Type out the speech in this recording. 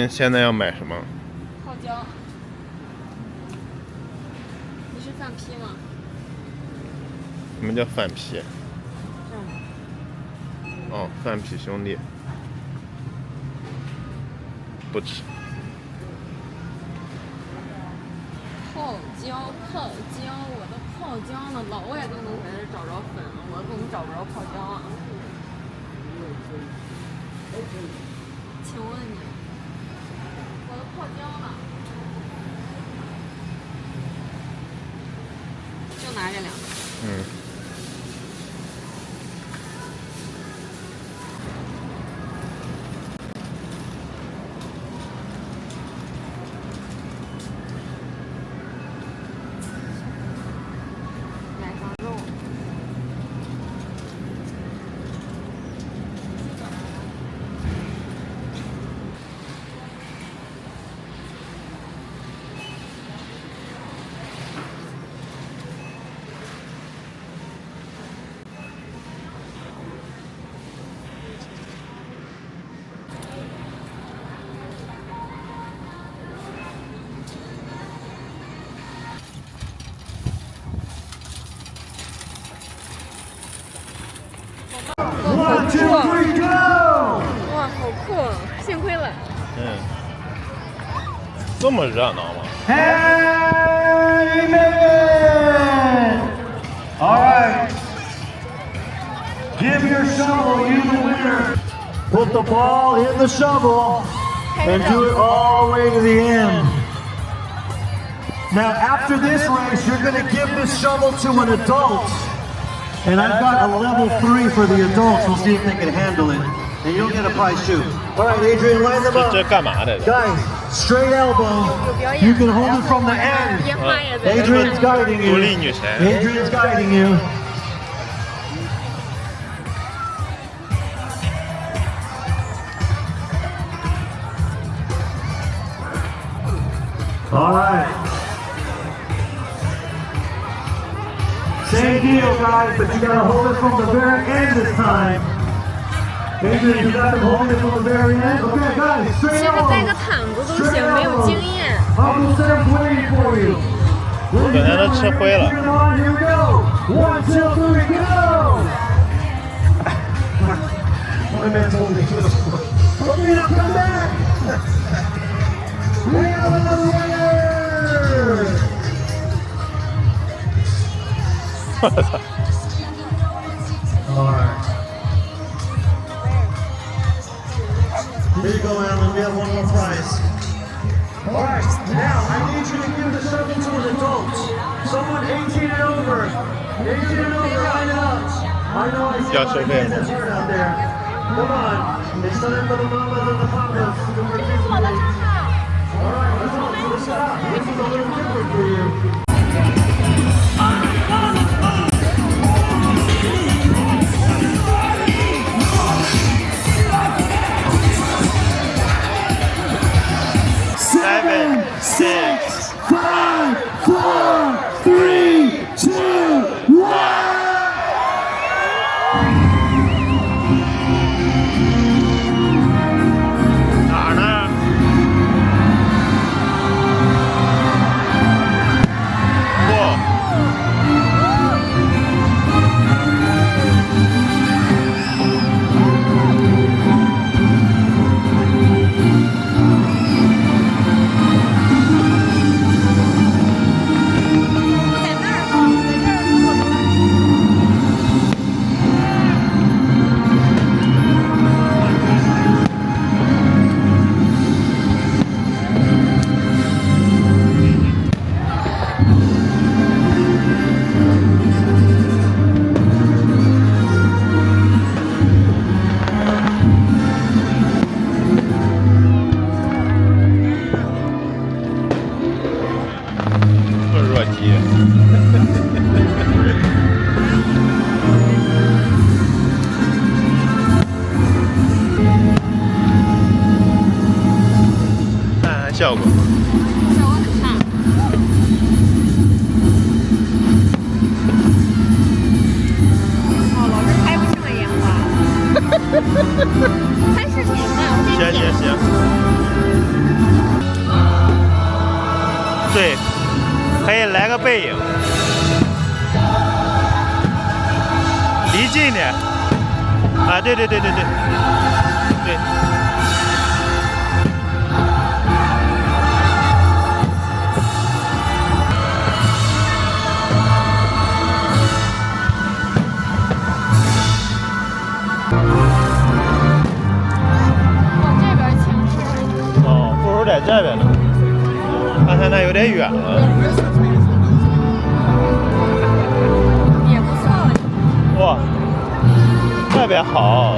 现在要买什么？泡椒。你是饭批吗？什么叫饭批？这样吗？哦，饭皮兄弟。不吃。泡椒，我的泡椒呢？老外都能在这找着粉了，我怎么找不着泡椒啊？请问你，我的泡椒呢？就拿这两个。买上肉。One, two, three, go！ 哇，好酷啊！幸亏了。这么热闹吗 Hey, man! All right. Give your shovel, you the winner. Put the ball in the shovel and do it all the way to the end. Now, after this race, you're going to give this shovel to an adult. And I've got a level 3 for the adults. We'll see if they can handle it. And you'll get a prize too. All right, Adrian, line them up. 这干嘛的？ Guys, straight elbow. You can hold it from the end. Adrian's guiding you. 独立女神。Adrian's guiding you. All right. Same deal, guys, but you gotta hold it from the very end this time. Adrian, you got to hold it from the very end. Okay, guys, straight 其实 elbow. 带个毯子都行，没有经验。 Uncle Sam's waiting for you. 本来都吃灰了。 Come on, here we go. 1, 2, 3, go. My man's holding it. Okay, now come back. We have another winner. All right. Here you go, Alan. We have one more prize. All right, now I need you to give the shovel to an adult. Someone 18 and over. 18 and over, line it up. I know I see a lot of kids that's hurt out there. Come on. It's time for the mamas and the papas. All right, let's go to the stop. This is a little different for you. Seven, 6, 5, 4, 3, 2, 1.效果。效果很差。哦，老师拍不上烟花。拍视频呢？行行行。可以来个背影，离近点。啊，对。哦，不如在这边呢。刚才那有点远了。也不错。哇，特别好。